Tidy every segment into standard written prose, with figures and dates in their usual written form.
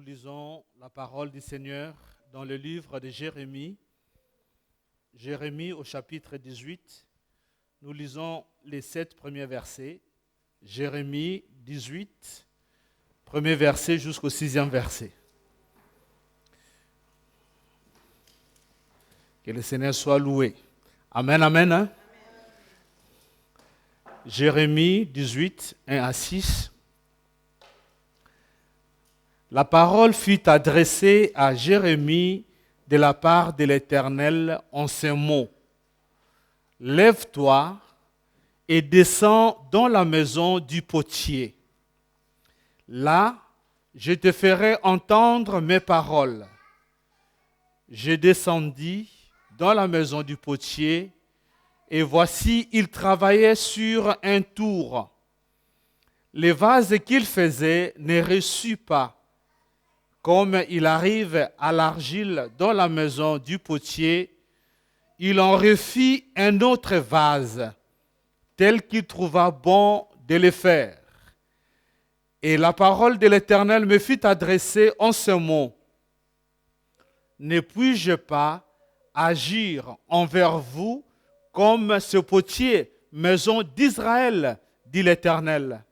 lisons la parole du Seigneur dans le livre de Jérémie. Jérémie au chapitre 18. Nous lisons les 7 premiers versets. Jérémie 18, premier verset jusqu'au 6e verset. Que le Seigneur soit loué. Amen, amen. Hein? Jérémie 18, 1 à 6. La parole fut adressée à Jérémie de la part de l'Éternel en ces mots. Lève-toi et descends dans la maison du potier. Là, je te ferai entendre mes paroles. Je descendis dans la maison du potier, et voici, il travaillait sur un tour. Les vases qu'il faisait ne reçut pas. Comme il arrive à l'argile dans la maison du potier, il en refit un autre vase, tel qu'il trouva bon de le faire. Et la parole de l'Éternel me fut adressée en ce mot. Ne puis-je pas agir envers vous comme ce potier, maison d'Israël, dit l'Éternel.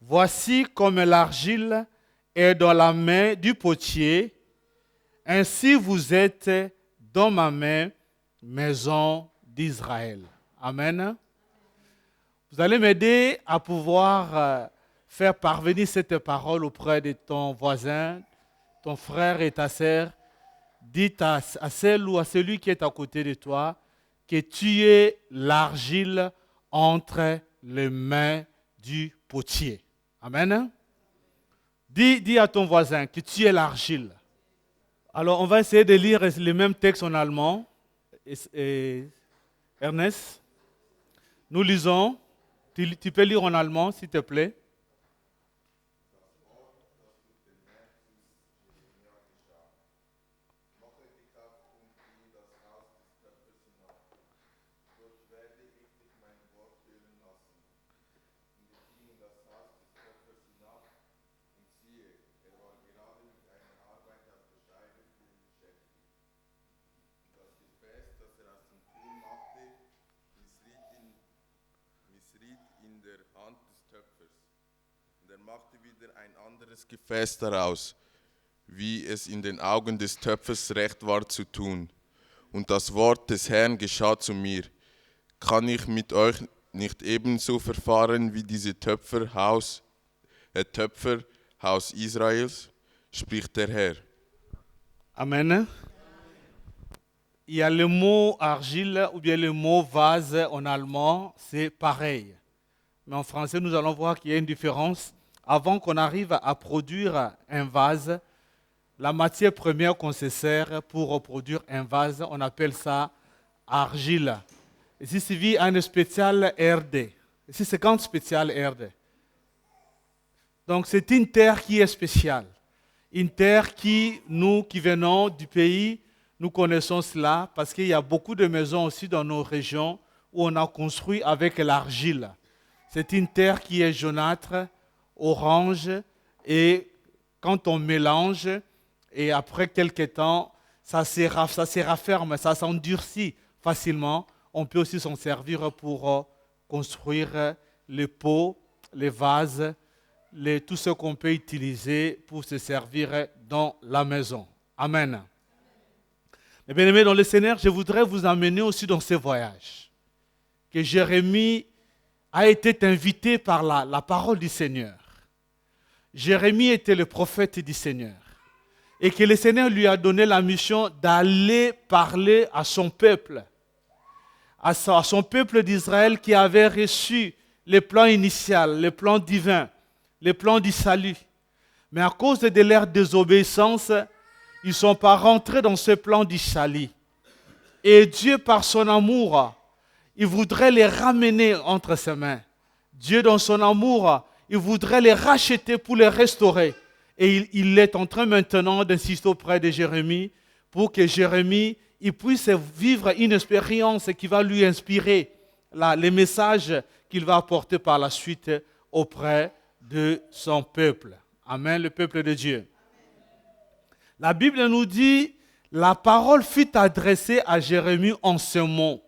Voici comme l'argile est dans la main du potier, ainsi vous êtes dans ma main, maison d'Israël. Amen. Vous allez m'aider à pouvoir faire parvenir cette parole auprès de ton voisin, ton frère et ta sœur. Dites à celle ou à celui qui est à côté de toi que tu es l'argile entre les mains du potier. Amen. Dis à ton voisin que tu es l'argile. Alors, on va essayer de lire les mêmes textes en allemand. Ernest, nous lisons. Tu peux lire en allemand, s'il te plaît. Machte wieder ein anderes Gefäß daraus, wie es in den Augen des Töpfers recht war zu tun. Und das Wort des Herrn geschah zu mir. Kann ich mit euch nicht ebenso verfahren wie diese Töpfer, Haus Israels, spricht der Herr. Amen. Il y a le mot argile ou bien le mot vase en allemand, c'est pareil. Mais en français, nous allons voir qu'il y a une différence. Avant qu'on arrive à produire un vase, la matière première qu'on se sert pour produire un vase, on appelle ça argile. Ici, c'est wie eine spezielle Erde. Ici, c'est ganz spéciale Erde. Donc, c'est une terre qui est spéciale. Une terre qui, nous qui venons du pays, nous connaissons cela parce qu'il y a beaucoup de maisons aussi dans nos régions où on a construit avec l'argile. C'est une terre qui est jaunâtre, orange, et quand on mélange, et après quelques temps, ça se rafferme, ça s'endurcit facilement. On peut aussi s'en servir pour construire les pots, les vases, tout ce qu'on peut utiliser pour se servir dans la maison. Amen. Et bien aimés dans le Seigneur, je voudrais vous emmener aussi dans ce voyage. Que Jérémie a été invité par la parole du Seigneur. Jérémie était le prophète du Seigneur. Et que le Seigneur lui a donné la mission d'aller parler à son peuple. À son peuple d'Israël qui avait reçu le plan initial, le plan divin, le plan du salut. Mais à cause de leur désobéissance, ils ne sont pas rentrés dans ce plan du salut. Et Dieu, par son amour, il voudrait les ramener entre ses mains. Dieu, dans son amour, il voudrait les racheter pour les restaurer. Et il est en train maintenant d'insister auprès de Jérémie pour que Jérémie il puisse vivre une expérience qui va lui inspirer les messages qu'il va apporter par la suite auprès de son peuple. Amen, le peuple de Dieu. La Bible nous dit, la parole fut adressée à Jérémie en ce mot.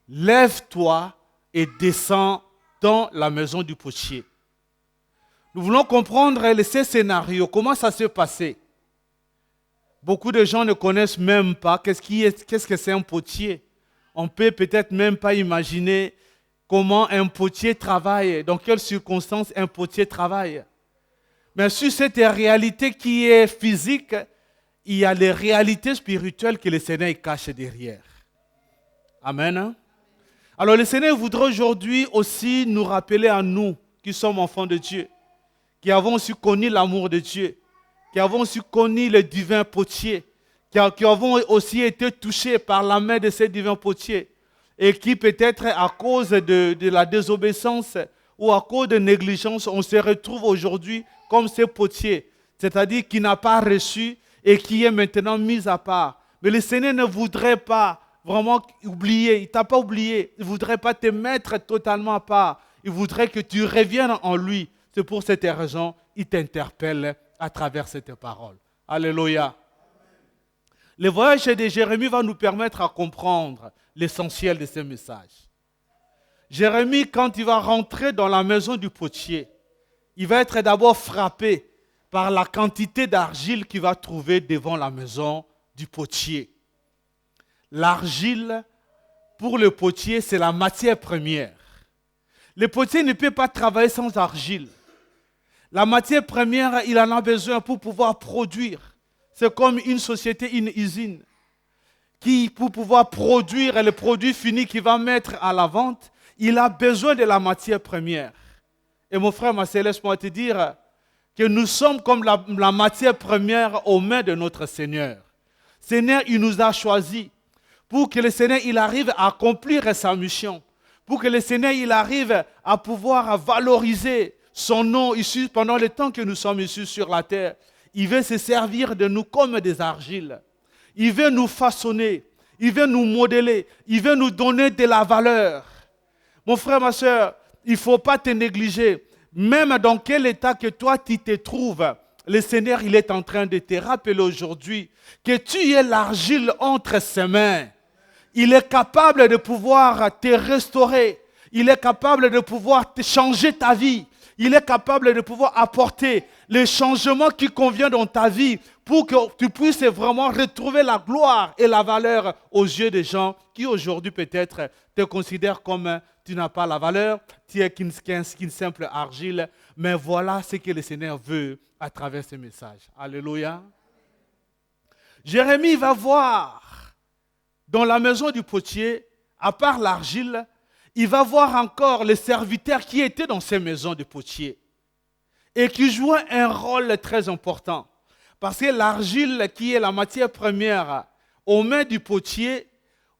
Lève-toi et descends dans la maison du potier. Nous voulons comprendre ces scénarios, comment ça s'est passé. Beaucoup de gens ne connaissent même pas qu'est-ce que c'est un potier. On peut peut-être même pas imaginer comment un potier travaille, dans quelles circonstances un potier travaille. Mais sur cette réalité qui est physique, il y a les réalités spirituelles que le Seigneur cache derrière. Amen. Alors le Seigneur voudrait aujourd'hui aussi nous rappeler à nous qui sommes enfants de Dieu, qui avons aussi connu l'amour de Dieu, qui avons aussi connu le divin potier, qui avons aussi été touchés par la main de ce divin potier, et qui peut-être à cause de la désobéissance ou à cause de négligence, on se retrouve aujourd'hui comme ce potier, c'est-à-dire qui n'a pas reçu et qui est maintenant mis à part. Mais le Seigneur ne voudrait pas vraiment oublier, il ne t'a pas oublié, il ne voudrait pas te mettre totalement à part, il voudrait que tu reviennes en lui. C'est pour cette raison qu'il t'interpelle à travers cette parole. Alléluia. Le voyage de Jérémie va nous permettre à comprendre l'essentiel de ce message. Jérémie, quand il va rentrer dans la maison du potier, il va être d'abord frappé par la quantité d'argile qu'il va trouver devant la maison du potier. L'argile, pour le potier, c'est la matière première. Le potier ne peut pas travailler sans argile. La matière première, il en a besoin pour pouvoir produire. C'est comme une société, une usine, qui, pour pouvoir produire le produit fini qu'il va mettre à la vente, il a besoin de la matière première. Et mon frère, ma sœur, laisse-moi te dire que nous sommes comme la matière première aux mains de notre Seigneur. Seigneur, il nous a choisis pour que le Seigneur il arrive à accomplir sa mission, pour que le Seigneur il arrive à pouvoir valoriser son nom ici pendant le temps que nous sommes ici sur la terre. Il veut se servir de nous comme des argiles. Il veut nous façonner, il veut nous modeler, il veut nous donner de la valeur. Mon frère, ma soeur, il ne faut pas te négliger. Même dans quel état que toi tu te trouves, le Seigneur il est en train de te rappeler aujourd'hui que tu es l'argile entre ses mains. Il est capable de pouvoir te restaurer. Il est capable de pouvoir te changer ta vie. Il est capable de pouvoir apporter les changements qui conviennent dans ta vie pour que tu puisses vraiment retrouver la gloire et la valeur aux yeux des gens qui aujourd'hui peut-être te considèrent comme tu n'as pas la valeur, tu es qu'une simple argile. Mais voilà ce que le Seigneur veut à travers ce message. Alléluia. Jérémie va voir dans la maison du potier, à part l'argile, il va voir encore les serviteurs qui étaient dans ces maisons de potier et qui jouaient un rôle très important. Parce que l'argile, qui est la matière première aux mains du potier,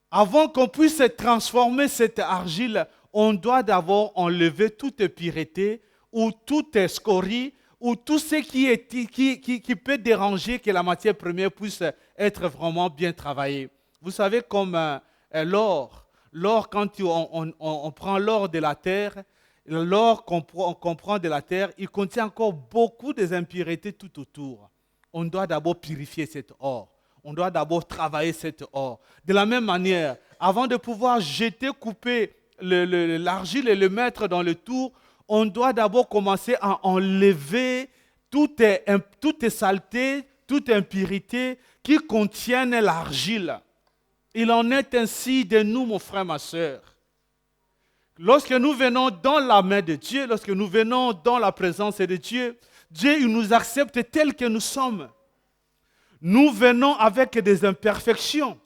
avant qu'on puisse transformer cette argile, on doit d'abord enlever toute pureté ou toute scorie ou tout ce qui peut déranger que la matière première puisse être vraiment bien travaillée. Vous savez, comme l'or, quand on prend l'or de la terre, l'or qu'on prend de la terre, il contient encore beaucoup d'impuretés tout autour. On doit d'abord purifier cet or. On doit d'abord travailler cet or. De la même manière, avant de pouvoir couper l'argile et le mettre dans le tour, on doit d'abord commencer à enlever toute saleté, toute impurité qui contiennent l'argile. Il en est ainsi de nous, mon frère, ma soeur. Lorsque nous venons dans la main de Dieu, lorsque nous venons dans la présence de Dieu, Dieu il nous accepte tels que nous sommes. Nous venons avec des imperfections.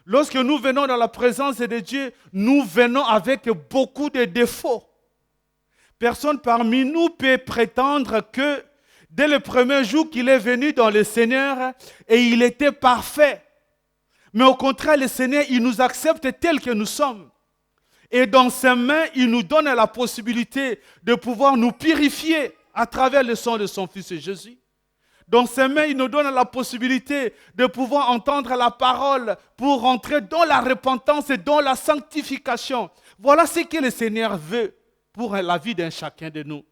Lorsque nous venons dans la présence de Dieu, nous venons avec beaucoup de défauts. Personne parmi nous peut prétendre que dès le premier jour qu'il est venu dans le Seigneur, et il était parfait. Mais au contraire, le Seigneur, il nous accepte tels que nous sommes. Et dans ses mains, il nous donne la possibilité de pouvoir nous purifier à travers le sang de son Fils Jésus. Dans ses mains, il nous donne la possibilité de pouvoir entendre la parole pour rentrer dans la repentance et dans la sanctification. Voilà ce que le Seigneur veut pour la vie d'un chacun de nous.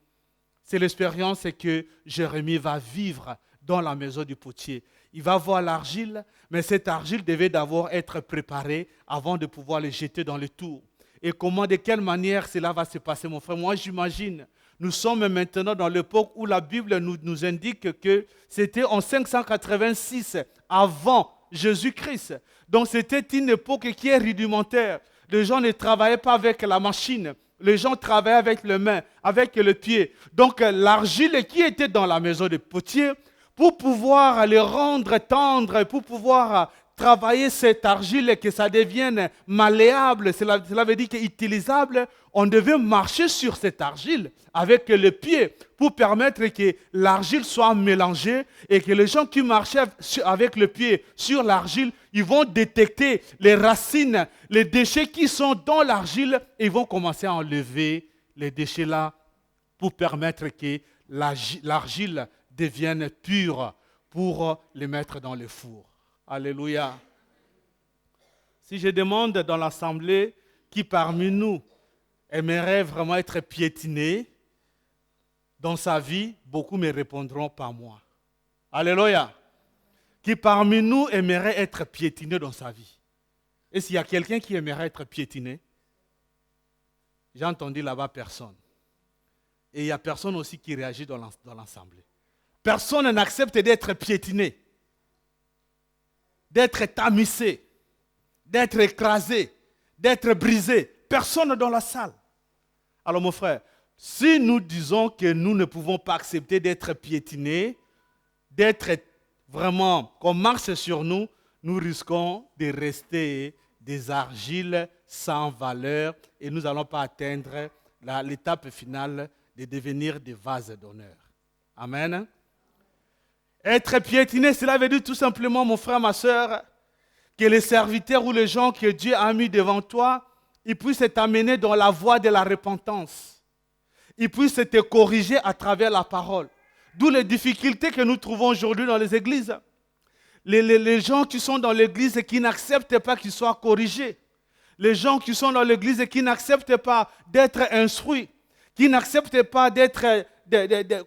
C'est l'expérience que Jérémie va vivre dans la maison du potier. Il va voir l'argile, mais cette argile devait d'abord être préparée avant de pouvoir le jeter dans le tour. Et comment, de quelle manière cela va se passer, mon frère? Moi, j'imagine, nous sommes maintenant dans l'époque où la Bible nous indique que c'était en 586 avant Jésus-Christ. Donc, c'était une époque qui est rudimentaire. Les gens ne travaillaient pas avec la machine. Les gens travaillaient avec les mains, avec le pied. Donc, l'argile qui était dans la maison du potier, pour pouvoir le rendre tendre, pour pouvoir travailler cette argile et que ça devienne malléable, cela veut dire qu'utilisable, on devait marcher sur cette argile avec le pied pour permettre que l'argile soit mélangée et que les gens qui marchaient avec le pied sur l'argile, ils vont détecter les racines, les déchets qui sont dans l'argile et ils vont commencer à enlever les déchets là pour permettre que l'argile devienne pure pour les mettre dans le four. Alléluia. Si je demande dans l'assemblée qui parmi nous aimerait vraiment être piétiné dans sa vie, beaucoup me répondront pas moi. Alléluia. Qui parmi nous aimerait être piétiné dans sa vie? Est-ce qu'il y a quelqu'un qui aimerait être piétiné? J'ai entendu là-bas personne. Et il n'y a personne aussi qui réagit dans l'assemblée. Personne n'accepte d'être piétiné, d'être tamisé, d'être écrasé, d'être brisé. Personne dans la salle. Alors mon frère, si nous disons que nous ne pouvons pas accepter d'être piétinés, d'être vraiment, qu'on marche sur nous, nous risquons de rester des argiles sans valeur et nous n'allons pas atteindre l'étape finale de devenir des vases d'honneur. Amen. Être piétiné, cela veut dire tout simplement, mon frère, ma soeur, que les serviteurs ou les gens que Dieu a mis devant toi, ils puissent t'amener dans la voie de la repentance. Ils puissent te corriger à travers la parole. D'où les difficultés que nous trouvons aujourd'hui dans les églises. Les gens qui sont dans l'église et qui n'acceptent pas qu'ils soient corrigés. Les gens qui sont dans l'église et qui n'acceptent pas d'être instruits. Qui n'acceptent pas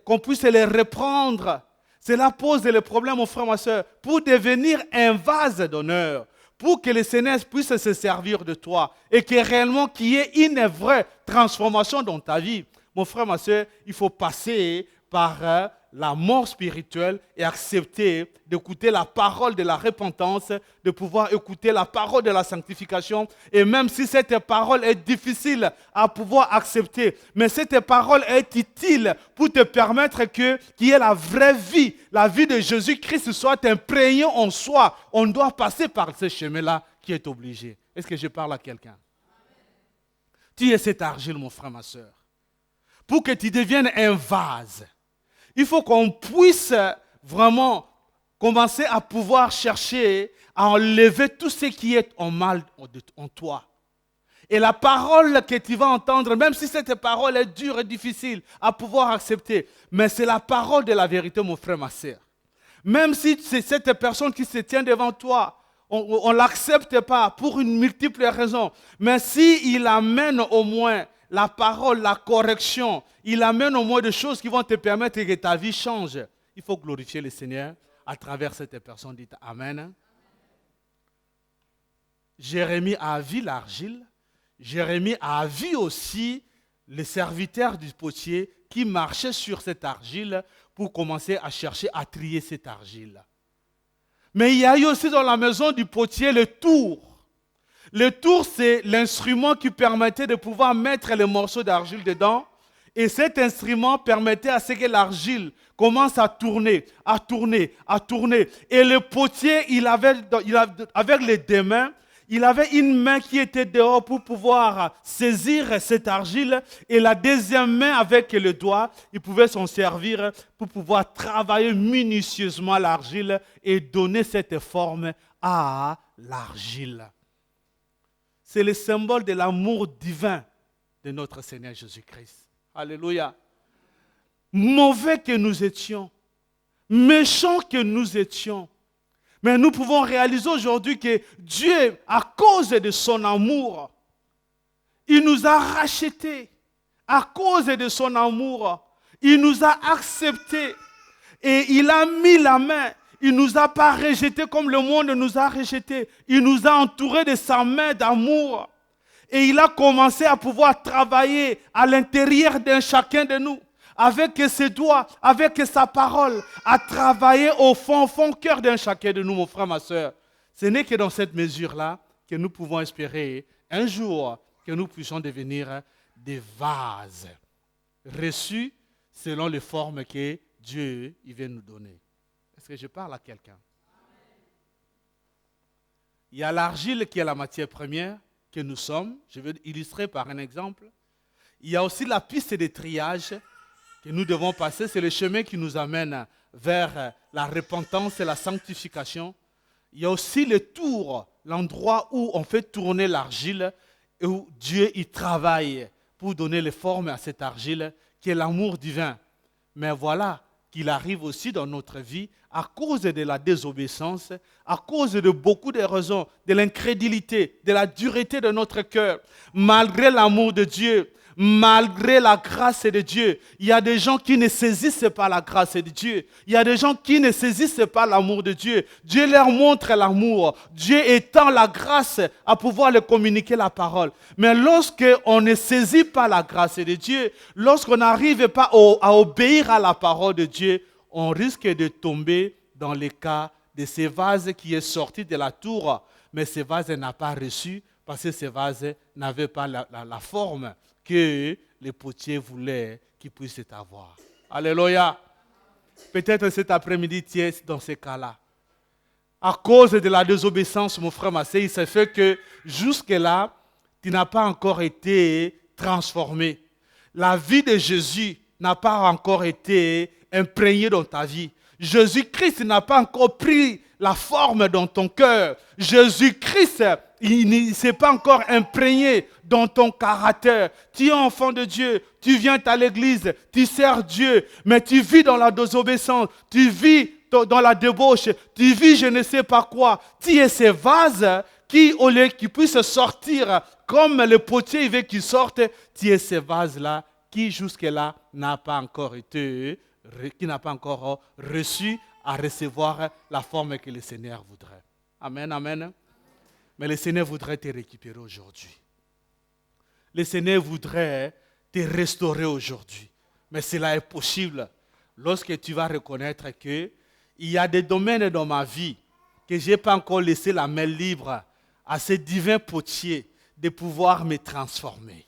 qu'on puisse les reprendre. Cela pose le problème, mon frère, ma soeur, pour devenir un vase d'honneur, pour que le Seigneur puisse se servir de toi et que réellement qu'il y ait une vraie transformation dans ta vie. Mon frère, ma soeur, il faut passer par la mort spirituelle et accepter d'écouter la parole de la repentance, de pouvoir écouter la parole de la sanctification. Et même si cette parole est difficile à pouvoir accepter, mais cette parole est utile pour te permettre qu'il y ait la vraie vie, la vie de Jésus-Christ soit imprégnée en soi. On doit passer par ce chemin-là qui est obligé. Est-ce que je parle à quelqu'un? Tu es cette argile, mon frère, ma soeur. Pour que tu deviennes un vase, il faut qu'on puisse vraiment commencer à pouvoir chercher à enlever tout ce qui est en mal en toi. Et la parole que tu vas entendre, même si cette parole est dure et difficile à pouvoir accepter, mais c'est la parole de la vérité, mon frère, ma soeur. Même si c'est cette personne qui se tient devant toi, on ne l'accepte pas pour une multiple raison, mais s'il amène au moins la parole, la correction, il amène au moins des choses qui vont te permettre que ta vie change. Il faut glorifier le Seigneur à travers cette personne. Dites Amen. Jérémie a vu l'argile. Jérémie a vu aussi les serviteurs du potier qui marchaient sur cette argile pour commencer à chercher à trier cette argile. Mais il y a eu aussi dans la maison du potier le tour. Le tour, c'est l'instrument qui permettait de pouvoir mettre les morceaux d'argile dedans. Et cet instrument permettait à ce que l'argile commence à tourner, à tourner, à tourner. Et le potier, avec les deux mains, il avait une main qui était dehors pour pouvoir saisir cette argile. Et la deuxième main, avec le doigt, il pouvait s'en servir pour pouvoir travailler minutieusement l'argile et donner cette forme à l'argile. C'est le symbole de l'amour divin de notre Seigneur Jésus-Christ. Alléluia. Mauvais que nous étions, méchants que nous étions, mais nous pouvons réaliser aujourd'hui que Dieu, à cause de son amour, il nous a rachetés. À cause de son amour, il nous a acceptés. Et il a mis la main. Il ne nous a pas rejetés comme le monde nous a rejetés. Il nous a entourés de sa main d'amour. Et il a commencé à pouvoir travailler à l'intérieur d'un chacun de nous, avec ses doigts, avec sa parole, à travailler au fond cœur d'un chacun de nous, mon frère, ma soeur. Ce n'est que dans cette mesure-là que nous pouvons espérer un jour que nous puissions devenir des vases reçus selon les formes que Dieu il veut nous donner. Est-ce que je parle à quelqu'un? Il y a l'argile qui est la matière première que nous sommes. Je vais illustrer par un exemple. Il y a aussi la piste de triage que nous devons passer. C'est le chemin qui nous amène vers la repentance et la sanctification. Il y a aussi le tour, l'endroit où on fait tourner l'argile et où Dieu y travaille pour donner les formes à cette argile qui est l'amour divin. Mais voilà qu'il arrive aussi dans notre vie à cause de la désobéissance, à cause de beaucoup de raisons, de l'incrédulité, de la dureté de notre cœur, malgré l'amour de Dieu, malgré la grâce de Dieu. Il y a des gens qui ne saisissent pas la grâce de Dieu. Il y a des gens qui ne saisissent pas l'amour de Dieu. Dieu leur montre l'amour. Dieu étend la grâce à pouvoir leur communiquer la parole. Mais lorsqu'on ne saisit pas la grâce de Dieu, lorsqu'on n'arrive pas à obéir à la parole de Dieu, on risque de tomber dans le cas de ces vases qui est sorti de la tour, mais ce vase n'a pas reçu parce que ce vase n'avait pas la forme que les potiers voulaient qu'ils puissent avoir. Alléluia. Peut-être cet après-midi, tu es dans ce cas-là. À cause de la désobéissance, mon frère, ma sœur, il s'est fait que jusque-là, tu n'as pas encore été transformé. La vie de Jésus n'a pas encore été imprégnée dans ta vie. Jésus-Christ n'a pas encore pris la forme dans ton cœur. Jésus-Christ, il ne s'est pas encore imprégné dans ton caractère. Tu es enfant de Dieu, tu viens à l'église, tu sers Dieu, mais tu vis dans la désobéissance, tu vis dans la débauche, tu vis je ne sais pas quoi. Tu es ces vases qui, au lieu qu'ils puissent sortir comme le potier veut qu'ils sortent, tu es ces vases-là qui jusque-là n'a pas encore été, qui n'a pas encore reçu à recevoir la forme que le Seigneur voudrait. Amen, amen. Mais le Seigneur voudrait te récupérer aujourd'hui. Le Seigneur voudrait te restaurer aujourd'hui. Mais cela est possible lorsque tu vas reconnaître qu'il y a des domaines dans ma vie que je n'ai pas encore laissé la main libre à ce divin potier de pouvoir me transformer.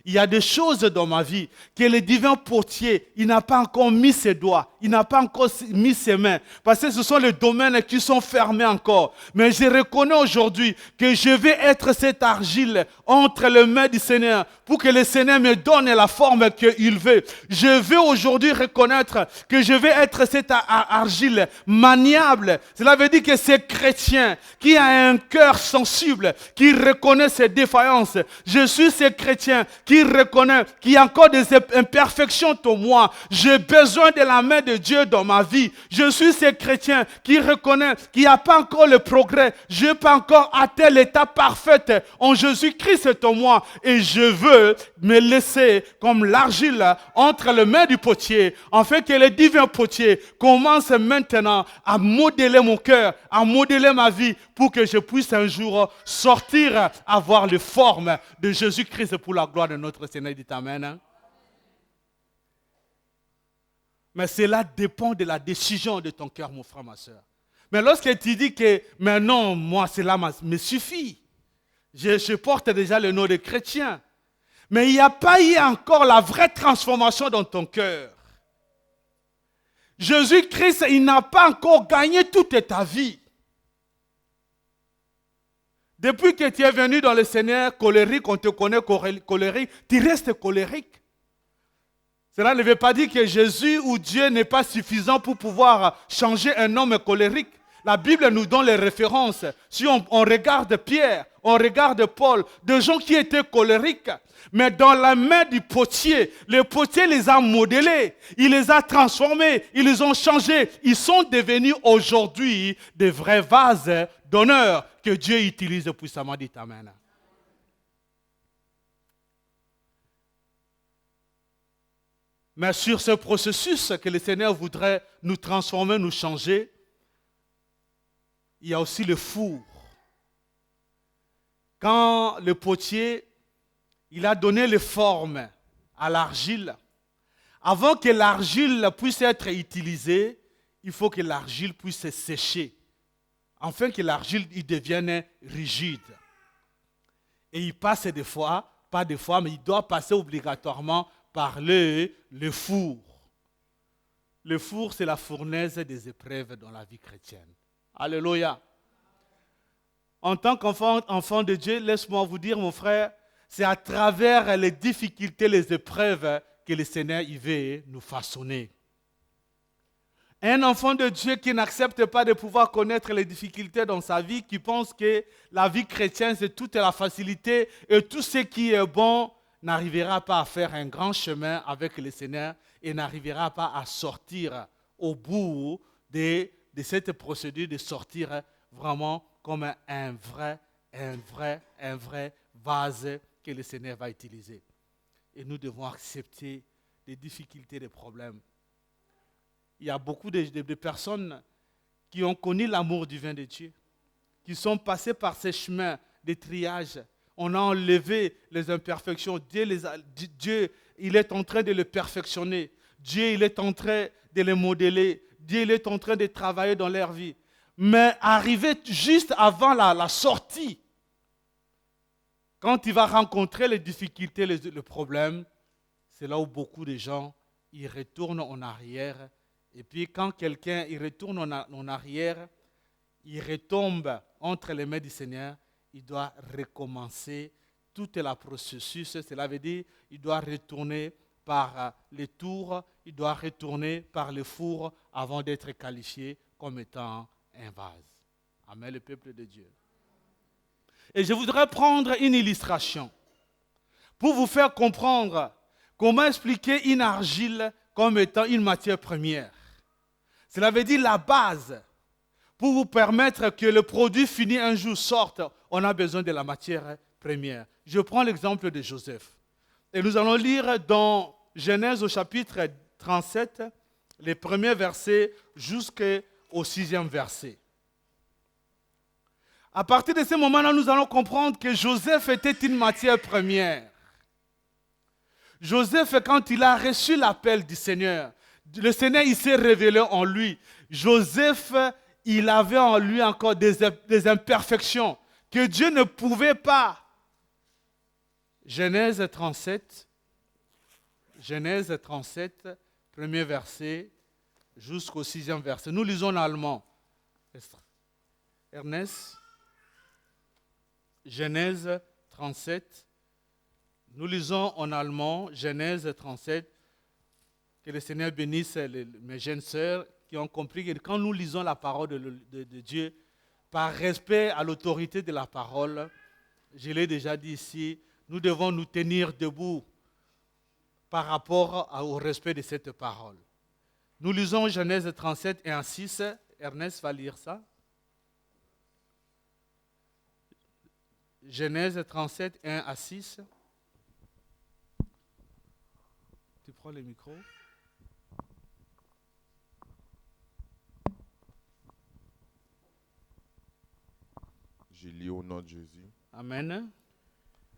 Il y a des choses dans ma vie que le divin potier, il n'a pas encore mis ses doigts, il n'a pas encore mis ses mains, parce que ce sont les domaines qui sont fermés encore. Mais je reconnais aujourd'hui que je vais être cette argile entre les mains du Seigneur pour que le Seigneur me donne la forme qu'il veut. Je veux aujourd'hui reconnaître que je vais être cette argile maniable. Cela veut dire que c'est chrétien qui a un cœur sensible, qui reconnaît ses défaillances. Je suis ce chrétien qui reconnaît qu'il y a encore des imperfections en moi. J'ai besoin de la main de Dieu dans ma vie. Je suis ce chrétien qui reconnaît qu'il n'y a pas encore le progrès. Je n'ai pas encore atteint l'état parfait en Jésus-Christ en moi. Et je veux me laisser comme l'argile entre les mains du potier, afin que le divin potier commence maintenant à modeler mon cœur, à modeler ma vie, pour que je puisse un jour sortir, avoir les formes de Jésus-Christ pour la gloire de notre Seigneur. Dit Amen. Hein? Mais cela dépend de la décision de ton cœur, mon frère, ma soeur. Mais lorsque tu dis que, mais non, moi, cela me suffit. Je porte déjà le nom de chrétien. Mais il n'y a pas eu encore la vraie transformation dans ton cœur. Jésus-Christ, il n'a pas encore gagné toute ta vie. Depuis que tu es venu dans le Seigneur colérique, on te connaît colérique, tu restes colérique. Cela ne veut pas dire que Jésus ou Dieu n'est pas suffisant pour pouvoir changer un homme colérique. La Bible nous donne les références. Si on regarde Pierre, on regarde Paul, des gens qui étaient colériques, mais dans la main du potier, le potier les a modélés, il les a transformés, ils les ont changés. Ils sont devenus aujourd'hui des vrais vases d'honneur que Dieu utilise puissamment. Dit Amen. Mais sur ce processus que le Seigneur voudrait nous transformer, nous changer, il y a aussi le four. Quand le potier, il a donné les formes à l'argile, avant que l'argile puisse être utilisée, il faut que l'argile puisse se sécher, afin que l'argile devienne rigide. Et il passe des fois, pas des fois, mais il doit passer obligatoirement par le four. Le four, c'est la fournaise des épreuves dans la vie chrétienne. Alléluia. En tant qu'enfant de Dieu, laisse-moi vous dire, mon frère, c'est à travers les difficultés, les épreuves que le Seigneur y veut nous façonner. Un enfant de Dieu qui n'accepte pas de pouvoir connaître les difficultés dans sa vie, qui pense que la vie chrétienne, c'est toute la facilité et tout ce qui est bon, n'arrivera pas à faire un grand chemin avec le Seigneur et n'arrivera pas à sortir au bout de cette procédure, de sortir vraiment comme un vrai vase que le Seigneur va utiliser. Et nous devons accepter les difficultés, les problèmes. Il y a beaucoup de personnes qui ont connu l'amour divin de Dieu, qui sont passées par ces chemins de triage. On a enlevé les imperfections. Dieu, il est en train de les perfectionner. Dieu, il est en train de les modeler. Dieu, il est en train de travailler dans leur vie. Mais arrivé juste avant la sortie, quand il va rencontrer les difficultés, les problèmes, c'est là où beaucoup de gens ils retournent en arrière. Et puis quand quelqu'un il retourne en arrière, il retombe entre les mains du Seigneur, il doit recommencer toute la processus. Cela veut dire qu'il doit retourner par les tours, il doit retourner par le four avant d'être qualifié comme étant un vase. Amen, le peuple de Dieu. Et je voudrais prendre une illustration pour vous faire comprendre comment expliquer une argile comme étant une matière première. Cela veut dire la base. Pour vous permettre que le produit fini un jour sorte, on a besoin de la matière première. Je prends l'exemple de Joseph. Et nous allons lire dans Genèse au chapitre 37, les premiers versets jusqu'au 6e verset. À partir de ce moment-là, nous allons comprendre que Joseph était une matière première. Joseph, quand il a reçu l'appel du Seigneur, le Seigneur, il s'est révélé en lui. Joseph, il avait en lui encore des imperfections que Dieu ne pouvait pas. Genèse 37, premier verset jusqu'au 6e verset. Nous lisons en allemand. Ernest, Genèse 37. Nous lisons en allemand, Genèse 37. Que le Seigneur bénisse mes jeunes sœurs qui ont compris que quand nous lisons la parole de Dieu, par respect à l'autorité de la parole, je l'ai déjà dit ici, nous devons nous tenir debout par rapport au respect de cette parole. Nous lisons Genèse 37, 1 à 6. Ernest va lire ça. Genèse 37, 1 à 6. Tu prends le micro. Je lis au nom de Jésus. Amen.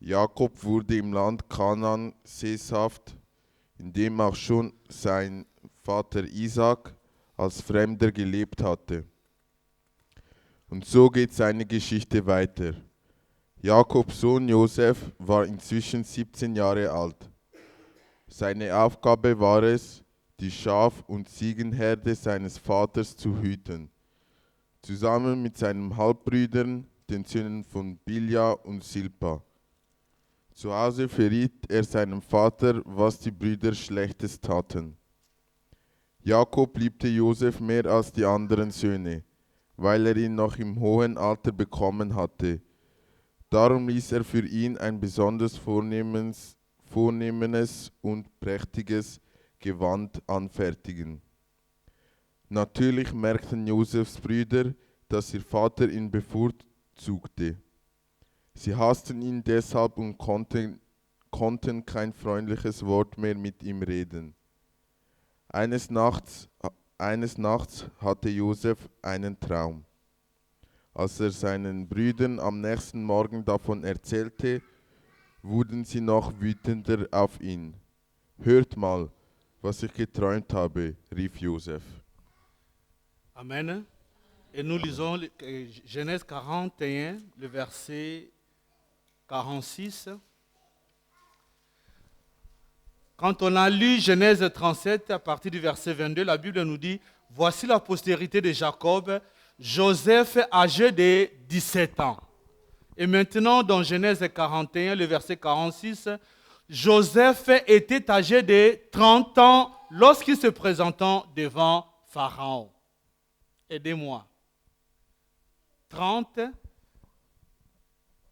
Jakob wurde im Land Kanaan sesshaft, in dem auch schon sein Vater Isaac als Fremder gelebt hatte. Und so geht seine Geschichte weiter. Jakobs Sohn Josef war inzwischen 17 Jahre alt. Seine Aufgabe war es, die Schaf- und Ziegenherde seines Vaters zu hüten, zusammen mit seinen Halbbrüdern, den Söhnen von Bilja und Silpa. Zu Hause verriet er seinem Vater, was die Brüder Schlechtes taten. Jakob liebte Josef mehr als die anderen Söhne, weil er ihn noch im hohen Alter bekommen hatte. Darum ließ er für ihn ein besonders vornehmes und prächtiges Gewand anfertigen. Natürlich merkten Josefs Brüder, dass ihr Vater ihn bevorzugte. Sie hassten ihn deshalb und konnten kein freundliches Wort mehr mit ihm reden. Eines Nachts hatte Josef einen Traum. Als er seinen Brüdern am nächsten Morgen davon erzählte, wurden sie noch wütender auf ihn. Hört mal, was ich geträumt habe, rief Josef. Amen. Et nous lisons Genèse 41, le verset 46. Quand on a lu Genèse 37, à partir du verset 22, la Bible nous dit, voici la postérité de Jacob, Joseph âgé de 17 ans. Et maintenant, dans Genèse 41, le verset 46, Joseph était âgé de 30 ans lorsqu'il se présentant devant Pharaon. Aidez-moi. 30.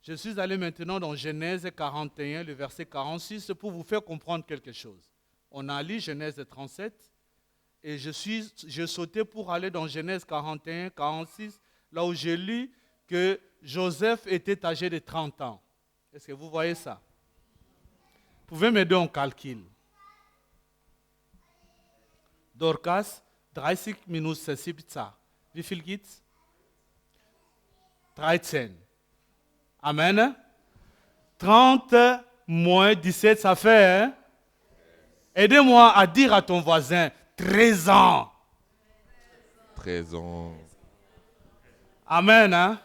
Je suis allé maintenant dans Genèse 41, le verset 46, pour vous faire comprendre quelque chose. On a lu Genèse 37 et je sautais pour aller dans Genèse 41, 46, là où j'ai lu que Joseph était âgé de 30 ans. Est-ce que vous voyez ça? Vous pouvez m'aider en calcul. Dorcas, 30 minus 17. Wie viel gibt's? 13. Amen. 30 moins 17, ça fait, hein? Aidez-moi à dire à ton voisin, 13 ans. 13 ans. Amen. Hein?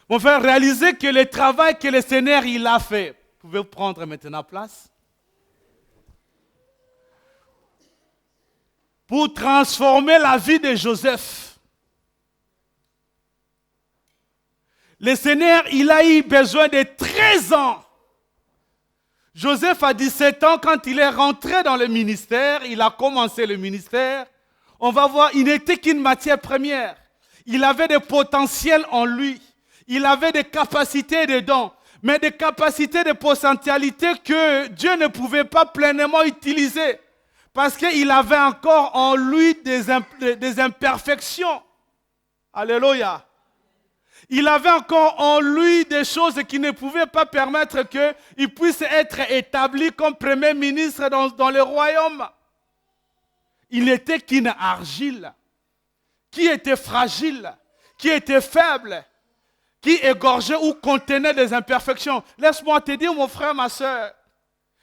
Mon frère, réalisez que le travail que le Seigneur il a fait. Vous pouvez prendre maintenant place. Pour transformer la vie de Joseph. Le Seigneur, il a eu besoin de 13 ans. Joseph a 17 ans quand il est rentré dans le ministère, il a commencé le ministère. On va voir, il n'était qu'une matière première. Il avait des potentiels en lui. Il avait des capacités et des dons, mais des capacités, des potentialités que Dieu ne pouvait pas pleinement utiliser. Parce qu'il avait encore en lui des imperfections. Alléluia. Il avait encore en lui des choses qui ne pouvaient pas permettre qu'il puisse être établi comme premier ministre dans le royaume. Il n'était qu'une argile, qui était fragile, qui était faible, qui égorgeait ou contenait des imperfections. Laisse-moi te dire, mon frère, ma soeur,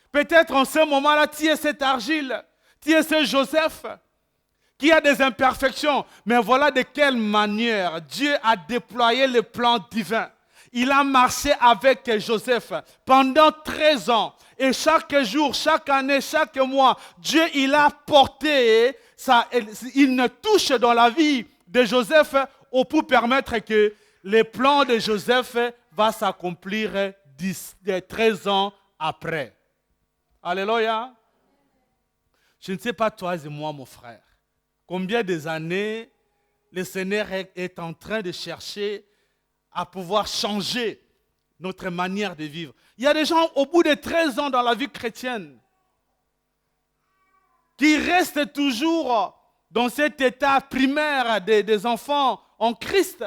peut-être en ce moment-là, tu es cette argile, tu es ce Joseph, qui a des imperfections, mais voilà de quelle manière Dieu a déployé le plan divin. Il a marché avec Joseph pendant 13 ans. Et chaque jour, chaque année, chaque mois, Dieu il a porté une touche dans la vie de Joseph pour permettre que le plan de Joseph va s'accomplir 13 ans après. Alléluia. Je ne sais pas toi et moi, mon frère. Combien des années le Seigneur est en train de chercher à pouvoir changer notre manière de vivre. Il y a des gens au bout de 13 ans dans la vie chrétienne qui restent toujours dans cet état primaire des enfants en Christ.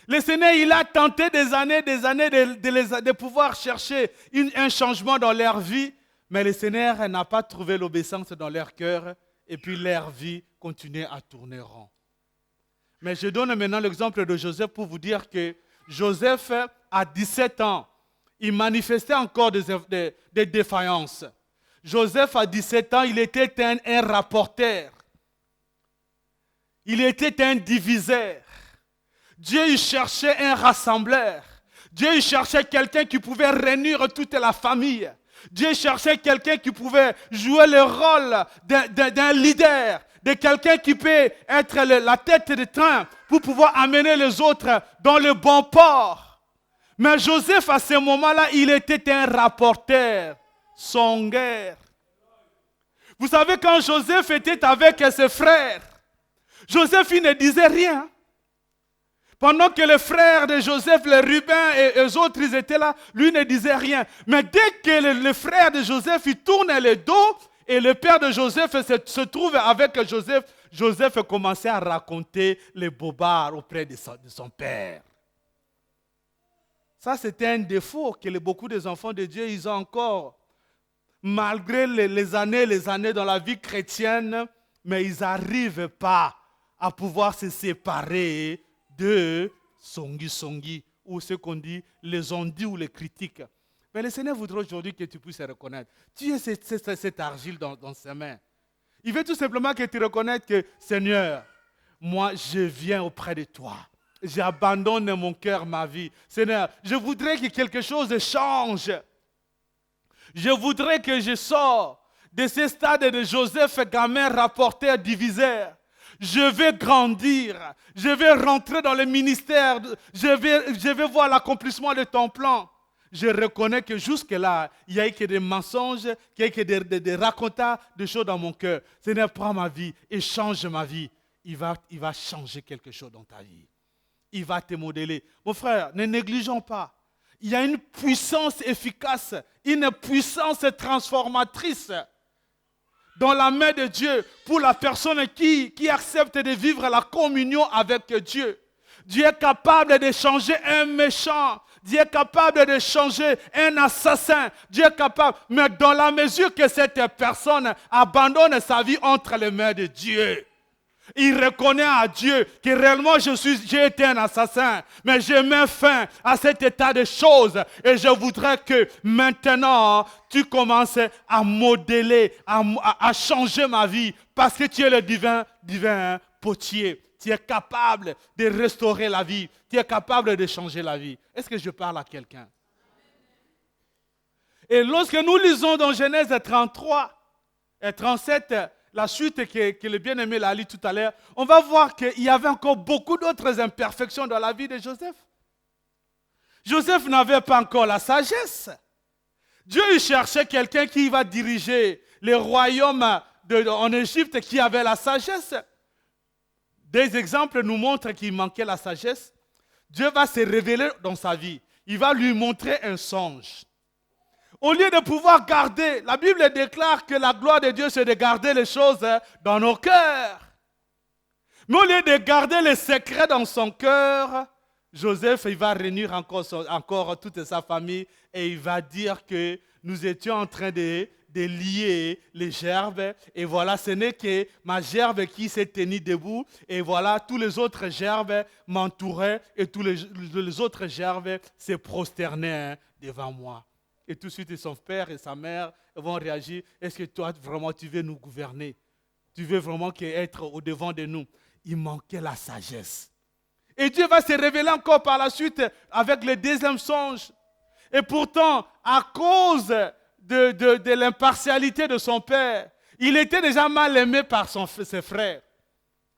Le Seigneur, il a tenté des années de pouvoir chercher un changement dans leur vie, mais le Seigneur n'a pas trouvé l'obéissance dans leur cœur. Et puis leur vie continuait à tourner rond. Mais je donne maintenant l'exemple de Joseph pour vous dire que Joseph, à 17 ans, il manifestait encore des défaillances. Joseph, à 17 ans, il était un rapporteur. Il était un diviseur. Dieu il cherchait un rassembleur. Dieu il cherchait quelqu'un qui pouvait réunir toute la famille. Dieu cherchait quelqu'un qui pouvait jouer le rôle d'un leader, de quelqu'un qui peut être la tête de train pour pouvoir amener les autres dans le bon port. Mais Joseph, à ce moment-là, il était un rapporteur, songueur. Vous savez, quand Joseph était avec ses frères, Joseph, il ne disait rien. Pendant que les frères de Joseph, les Rubens et les autres, ils étaient là, lui ne disait rien. Mais dès que les frères de Joseph, ils tournaient le dos et le père de Joseph se trouve avec Joseph, Joseph commençait à raconter les bobards auprès de son père. Ça, c'était un défaut que beaucoup des enfants de Dieu, ils ont encore. malgré les années dans la vie chrétienne, mais ils n'arrivent pas à pouvoir se séparer de songi, ou ce qu'on dit les ondits ou les critiques. Mais le Seigneur voudrait aujourd'hui que tu puisses reconnaître. Tu es cette argile dans ses mains. Il veut tout simplement que tu reconnaisses que, Seigneur, moi je viens auprès de toi. J'abandonne mon cœur, ma vie. Seigneur, je voudrais que quelque chose change. Je voudrais que je sorte de ce stade de Joseph, gamin, rapporteur, diviseur. Je vais grandir. Je vais rentrer dans le ministère. Je vais voir l'accomplissement de ton plan. Je reconnais que jusque-là, il n'y a eu que des mensonges, qu'il n'y a eu que des racontas de choses dans mon cœur. Seigneur, prends ma vie et change ma vie. Il va changer quelque chose dans ta vie. Il va te modeler. Mon frère, ne négligeons pas. Il y a une puissance efficace, une puissance transformatrice dans la main de Dieu pour la personne qui accepte de vivre la communion avec Dieu. Dieu est capable de changer un méchant. Dieu est capable de changer un assassin. Dieu est capable, mais dans la mesure que cette personne abandonne sa vie entre les mains de Dieu. Il reconnaît à Dieu que réellement j'ai été un assassin, mais je mets fin à cet état de choses et je voudrais que maintenant tu commences à modeler, à changer ma vie parce que tu es le divin potier. Tu es capable de restaurer la vie, tu es capable de changer la vie. Est-ce que je parle à quelqu'un? Et lorsque nous lisons dans Genèse 33 et 37, la suite que le bien-aimé l'a lu tout à l'heure, on va voir qu'il y avait encore beaucoup d'autres imperfections dans la vie de Joseph. Joseph n'avait pas encore la sagesse. Dieu il cherchait quelqu'un qui va diriger les royaumes en Égypte qui avait la sagesse. Des exemples nous montrent qu'il manquait la sagesse. Dieu va se révéler dans sa vie. Il va lui montrer un songe. Au lieu de pouvoir garder, la Bible déclare que la gloire de Dieu, c'est de garder les choses dans nos cœurs. Mais au lieu de garder les secrets dans son cœur, Joseph, il va réunir encore toute sa famille et il va dire que nous étions en train de lier les gerbes. Et voilà, ce n'est que ma gerbe qui s'est tenue debout. Et voilà, tous les autres gerbes m'entouraient et tous les autres gerbes se prosternaient devant moi. Et tout de suite, son père et sa mère vont réagir. Est-ce que toi, vraiment, tu veux nous gouverner? Tu veux vraiment être au-devant de nous? Il manquait la sagesse. Et Dieu va se révéler encore par la suite avec le deuxième songe. Et pourtant, à cause de l'impartialité de son père, il était déjà mal aimé par ses frères.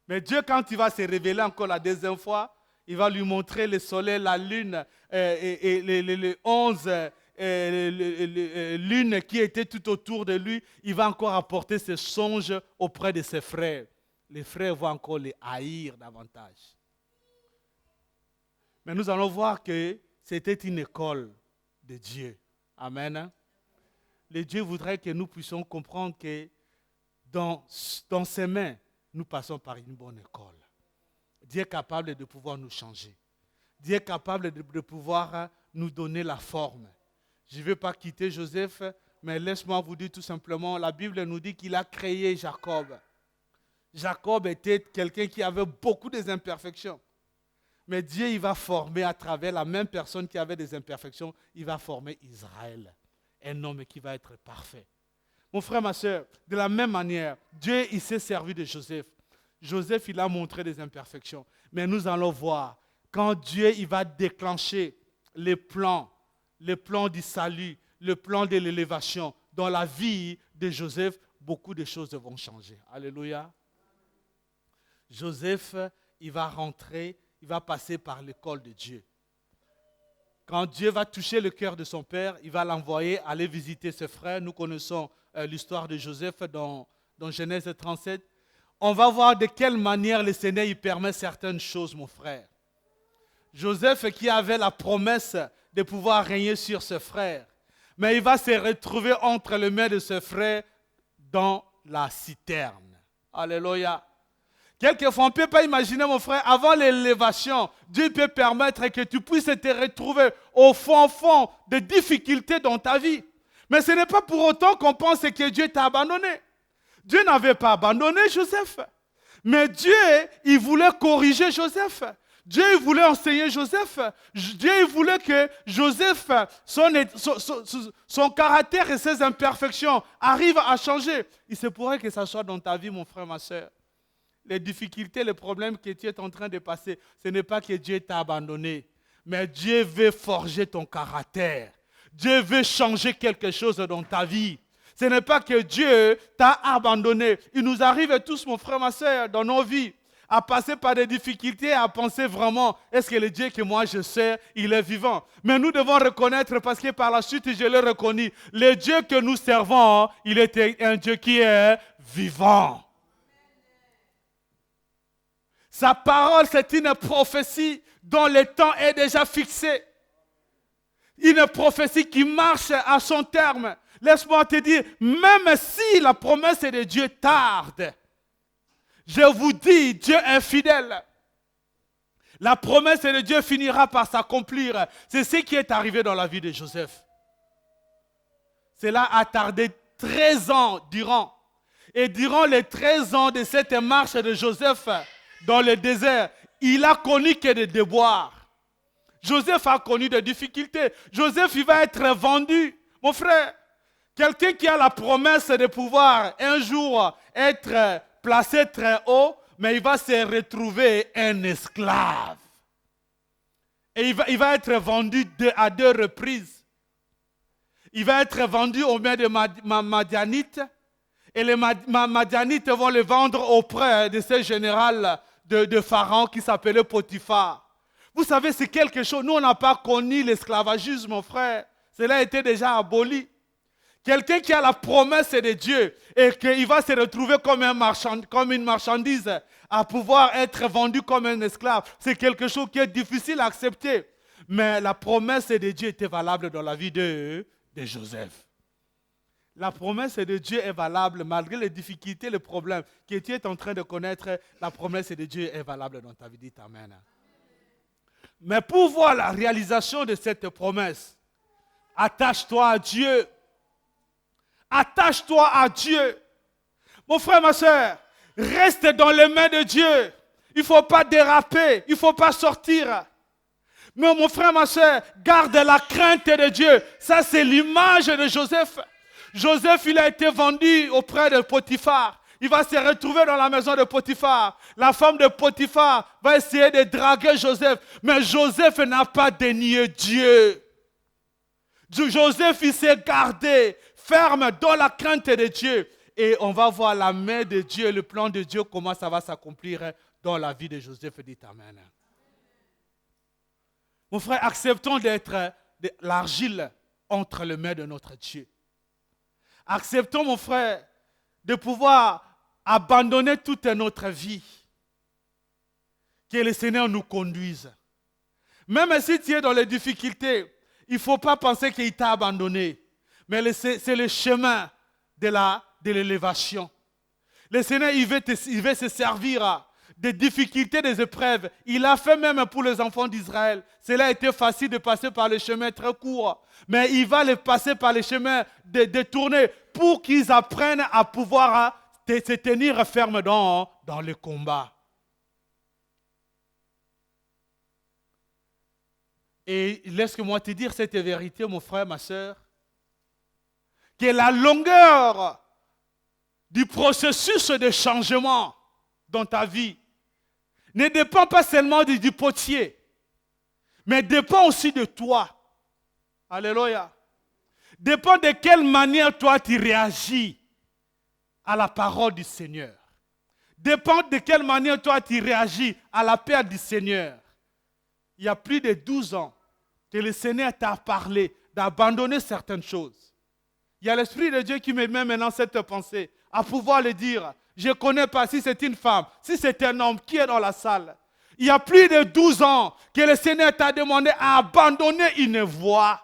Mais Dieu, quand il va se révéler encore la deuxième fois, il va lui montrer le soleil, la lune et les 11 lune qui était tout autour de lui, il va encore apporter ses songes auprès de ses frères. Les frères vont encore les haïr davantage. Mais nous allons voir que c'était une école de Dieu. Amen. Le Dieu voudrait que nous puissions comprendre que dans ses mains, nous passons par une bonne école. Dieu est capable de pouvoir nous changer. Dieu est capable de pouvoir nous donner la forme. Je ne vais pas quitter Joseph, mais laisse-moi vous dire tout simplement, la Bible nous dit qu'il a créé Jacob. Jacob était quelqu'un qui avait beaucoup d'imperfections. Mais Dieu, il va former à travers la même personne qui avait des imperfections, il va former Israël. Un homme qui va être parfait. Mon frère, ma soeur, de la même manière, Dieu, il s'est servi de Joseph. Joseph, il a montré des imperfections. Mais nous allons voir, quand Dieu, il va déclencher les plans du salut, le plan de l'élévation, dans la vie de Joseph, beaucoup de choses vont changer. Alléluia. Joseph, il va rentrer, il va passer par l'école de Dieu. Quand Dieu va toucher le cœur de son père, il va l'envoyer aller visiter ses frères. Nous connaissons l'histoire de Joseph dans Genèse 37. On va voir de quelle manière le Seigneur il permet certaines choses, mon frère. Joseph qui avait la promesse de pouvoir régner sur ses frères, mais il va se retrouver entre les mains de ses frères dans la citerne. Alléluia. Quelquefois, on ne peut pas imaginer, mon frère, avant l'élévation, Dieu peut permettre que tu puisses te retrouver au fond de difficultés dans ta vie. Mais ce n'est pas pour autant qu'on pense que Dieu t'a abandonné. Dieu n'avait pas abandonné Joseph. Mais Dieu, il voulait corriger Joseph. Dieu il voulait enseigner Joseph. Dieu il voulait que Joseph, son caractère et ses imperfections arrivent à changer. Il se pourrait que ça soit dans ta vie, mon frère, ma soeur. Les difficultés, les problèmes que tu es en train de passer, ce n'est pas que Dieu t'a abandonné, mais Dieu veut forger ton caractère. Dieu veut changer quelque chose dans ta vie. Ce n'est pas que Dieu t'a abandonné. Il nous arrive tous, mon frère, ma soeur, dans nos vies, à passer par des difficultés, à penser vraiment, est-ce que le Dieu que moi je sais, il est vivant? Mais nous devons reconnaître, parce que par la suite, je l'ai reconnu, le Dieu que nous servons, il est un Dieu qui est vivant. Sa parole, c'est une prophétie dont le temps est déjà fixé. Une prophétie qui marche à son terme. Laisse-moi te dire, même si la promesse de Dieu tarde, je vous dis, Dieu est fidèle. La promesse de Dieu finira par s'accomplir. C'est ce qui est arrivé dans la vie de Joseph. Cela a tardé 13 ans durant. Et durant les 13 ans de cette marche de Joseph dans le désert, il a connu que des déboires. Joseph a connu des difficultés. Joseph, il va être vendu. Mon frère, quelqu'un qui a la promesse de pouvoir un jour être placé très haut, mais il va se retrouver un esclave. Et il va être vendu à 2 reprises. Il va être vendu aux mains des Madianites. Et les Madianites vont le vendre auprès de ce général de Pharaon qui s'appelait Potiphar. Vous savez, c'est quelque chose. Nous, on n'a pas connu l'esclavagisme, mon frère. Cela a été déjà aboli. Quelqu'un qui a la promesse de Dieu et qu'il va se retrouver comme une marchandise à pouvoir être vendu comme un esclave, c'est quelque chose qui est difficile à accepter. Mais la promesse de Dieu était valable dans la vie de Joseph. La promesse de Dieu est valable malgré les difficultés, les problèmes que tu es en train de connaître. La promesse de Dieu est valable dans ta vie. Dites Amen. Mais pour voir la réalisation de cette promesse, attache-toi à Dieu. Attache-toi à Dieu. Mon frère, ma soeur, reste dans les mains de Dieu. Il ne faut pas déraper, il ne faut pas sortir. Mais mon frère, ma soeur, garde la crainte de Dieu. Ça, c'est l'image de Joseph. Joseph, il a été vendu auprès de Potiphar. Il va se retrouver dans la maison de Potiphar. La femme de Potiphar va essayer de draguer Joseph. Mais Joseph n'a pas dénié Dieu. Joseph, il s'est gardé ferme dans la crainte de Dieu. Et on va voir la main de Dieu, le plan de Dieu, comment ça va s'accomplir dans la vie de Joseph. Dites Amen. Mon frère, acceptons d'être l'argile entre les mains de notre Dieu. Acceptons, mon frère, de pouvoir abandonner toute notre vie. Que le Seigneur nous conduise. Même si tu es dans les difficultés, il ne faut pas penser qu'il t'a abandonné. Mais c'est le chemin de l'élévation. Le Seigneur, il veut se servir des difficultés, des épreuves. Il l'a fait même pour les enfants d'Israël. Cela a été facile de passer par les chemins très courts. Mais il va les passer par les chemins détournés pour qu'ils apprennent à pouvoir se tenir ferme dans le combat. Et laisse-moi te dire cette vérité, mon frère, ma soeur, que la longueur du processus de changement dans ta vie ne dépend pas seulement du potier, mais dépend aussi de toi. Alléluia. Dépend de quelle manière toi tu réagis à la parole du Seigneur. Dépend de quelle manière toi tu réagis à l'appel du Seigneur. Il y a plus de 12 ans que le Seigneur t'a parlé d'abandonner certaines choses. Il y a l'Esprit de Dieu qui me met maintenant cette pensée à pouvoir le dire. Je ne connais pas si c'est une femme, si c'est un homme qui est dans la salle. Il y a plus de 12 ans que le Seigneur t'a demandé à abandonner une voie.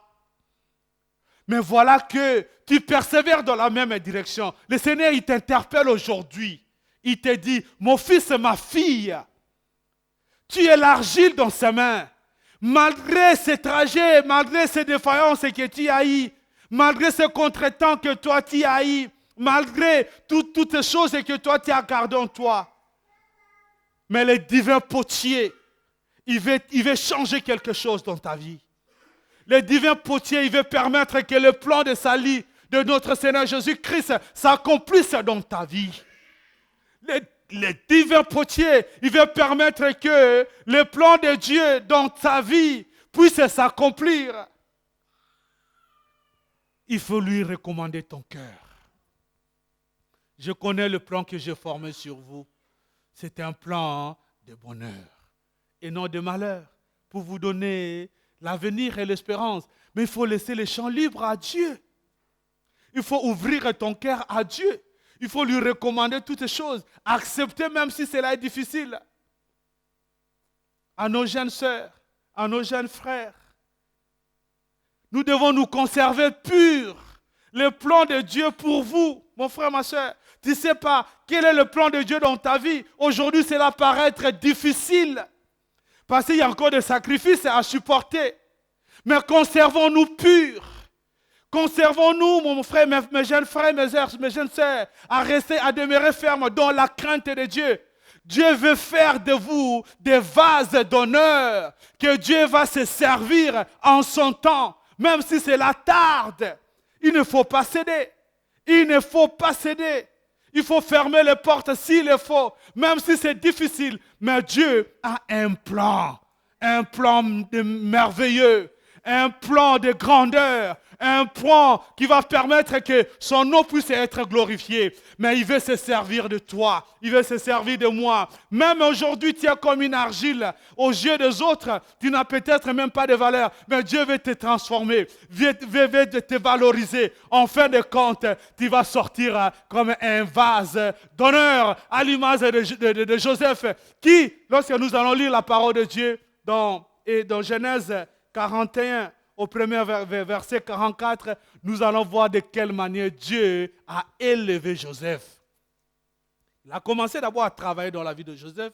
Mais voilà que tu persévères dans la même direction. Le Seigneur, il t'interpelle aujourd'hui. Il te dit, mon fils, ma fille, tu es l'argile dans ses mains. Malgré ces trajets, malgré ces défaillances que tu as eues, malgré ces contretemps que toi tu as eu, malgré toutes ces choses que toi tu as gardées en toi. Mais le divin potier, il veut changer quelque chose dans ta vie. Le divin potier, il veut permettre que le plan de salut de notre Seigneur Jésus-Christ s'accomplisse dans ta vie. Le divin potier, il veut permettre que le plan de Dieu dans ta vie puisse s'accomplir. Il faut lui recommander ton cœur. Je connais le plan que j'ai formé sur vous. C'est un plan de bonheur et non de malheur, pour vous donner l'avenir et l'espérance. Mais il faut laisser les champs libres à Dieu. Il faut ouvrir ton cœur à Dieu. Il faut lui recommander toutes ces choses. Accepter même si cela est difficile. À nos jeunes sœurs, à nos jeunes frères. Nous devons nous conserver purs. Le plan de Dieu pour vous, mon frère, ma soeur. Tu ne sais pas quel est le plan de Dieu dans ta vie. Aujourd'hui, cela paraît être difficile. Parce qu'il y a encore des sacrifices à supporter. Mais conservons-nous purs. Conservons-nous, mon frère, mes jeunes frères, mes jeunes sœurs, à rester, à demeurer fermes dans la crainte de Dieu. Dieu veut faire de vous des vases d'honneur, que Dieu va se servir en son temps, même si cela tarde. Il ne faut pas céder. Il ne faut pas céder. Il faut fermer les portes s'il le faut, même si c'est difficile. Mais Dieu a un plan merveilleux, un plan de grandeur, un plan qui va permettre que son nom puisse être glorifié. Mais il veut se servir de toi, il veut se servir de moi. Même aujourd'hui, tu es comme une argile. Aux yeux des autres, tu n'as peut-être même pas de valeur, mais Dieu veut te transformer, veut te valoriser. En fin de compte, tu vas sortir comme un vase d'honneur à l'image de Joseph, qui, lorsque nous allons lire la parole de Dieu dans Genèse 41, au premier verset 44, nous allons voir de quelle manière Dieu a élevé Joseph. Il a commencé d'abord à travailler dans la vie de Joseph.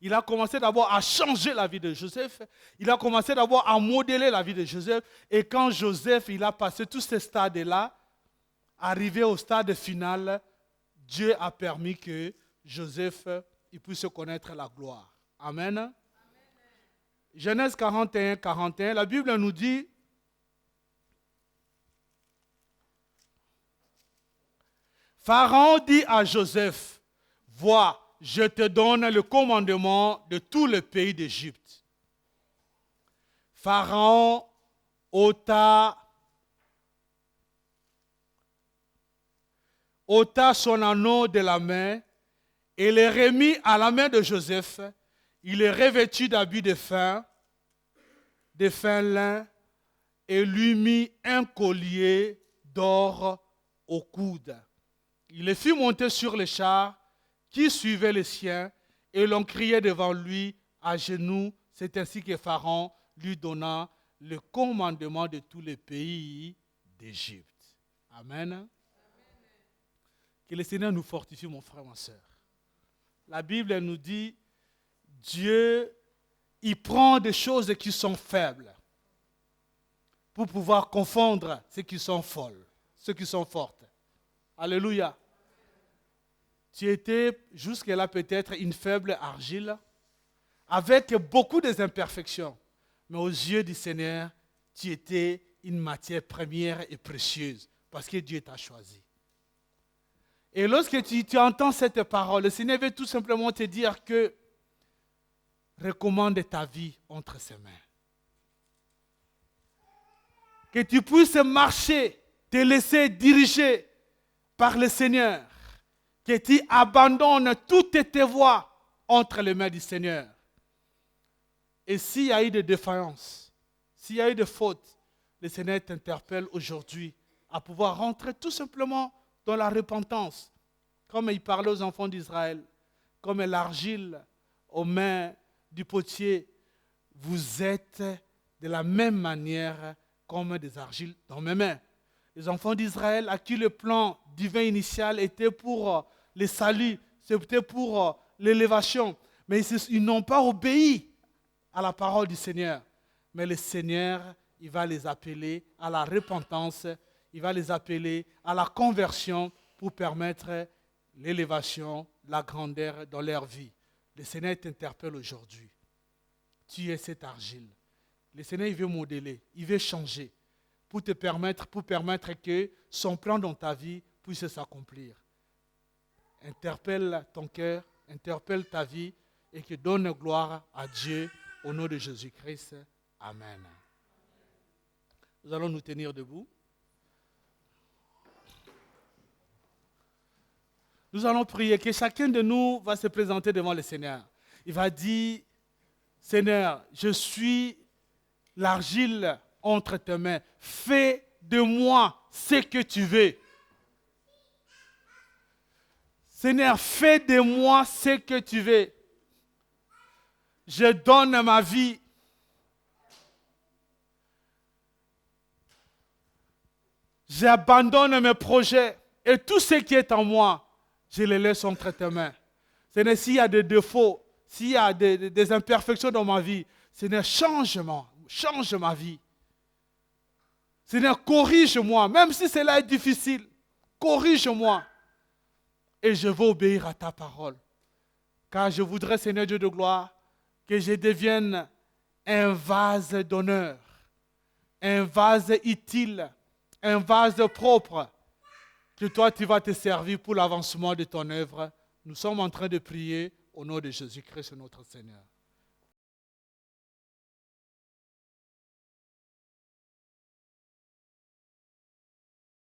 Il a commencé d'abord à changer la vie de Joseph. Il a commencé d'abord à modeler la vie de Joseph. Et quand Joseph, il a passé tous ces stades-là, arrivé au stade final, Dieu a permis que Joseph il puisse connaître la gloire. Amen. Amen. Genèse 41, 41, la Bible nous dit: Pharaon dit à Joseph, vois, je te donne le commandement de tout le pays d'Égypte. Pharaon ôta son anneau de la main et le remit à la main de Joseph. Il est revêtu d'habits de fin lin, et lui mit un collier d'or au coude. Il le fit monter sur les chars qui suivaient les siens, et l'on criait devant lui à genoux. C'est ainsi que Pharaon lui donna le commandement de tous les pays d'Égypte. Amen. Amen. Que le Seigneur nous fortifie, mon frère, ma soeur. La Bible nous dit, Dieu, il prend des choses qui sont faibles pour pouvoir confondre ceux qui sont folles, ceux qui sont fortes. Alléluia. Tu étais jusque-là peut-être une faible argile, avec beaucoup d'imperfections. Mais aux yeux du Seigneur, tu étais une matière première et précieuse, parce que Dieu t'a choisi. Et lorsque tu entends cette parole, le Seigneur veut tout simplement te dire que recommande ta vie entre ses mains. Que tu puisses marcher, te laisser diriger par le Seigneur. Que tu abandonnes toutes tes voies entre les mains du Seigneur. Et s'il y a eu des défaillances, s'il y a eu des fautes, le Seigneur t'interpelle aujourd'hui à pouvoir rentrer tout simplement dans la repentance. Comme il parlait aux enfants d'Israël, comme l'argile aux mains du potier, vous êtes de la même manière comme des argiles dans mes mains. Les enfants d'Israël à qui le plan divin initial était pour le salut, c'était pour l'élévation, mais ils n'ont pas obéi à la parole du Seigneur. Mais le Seigneur, il va les appeler à la repentance, il va les appeler à la conversion pour permettre l'élévation, la grandeur dans leur vie. Le Seigneur t'interpelle aujourd'hui. Tu es cette argile. Le Seigneur, il veut modeler, il veut changer pour te permettre, que son plan dans ta vie puisse s'accomplir. Interpelle ton cœur, interpelle ta vie et que donne gloire à Dieu au nom de Jésus-Christ. Amen. Nous allons nous tenir debout. Nous allons prier que chacun de nous va se présenter devant le Seigneur. Il va dire, Seigneur, je suis l'argile entre tes mains. Fais de moi ce que tu veux. Seigneur, fais de moi ce que tu veux. Je donne ma vie. J'abandonne mes projets et tout ce qui est en moi, je les laisse entre tes mains. Seigneur, s'il y a des défauts, s'il y a des imperfections dans ma vie, Seigneur, change ma vie. Seigneur, corrige-moi, même si cela est difficile, corrige-moi. Et je veux obéir à ta parole. Car je voudrais, Seigneur Dieu de gloire, que je devienne un vase d'honneur, un vase utile, un vase propre, que toi tu vas te servir pour l'avancement de ton œuvre. Nous sommes en train de prier au nom de Jésus-Christ notre Seigneur.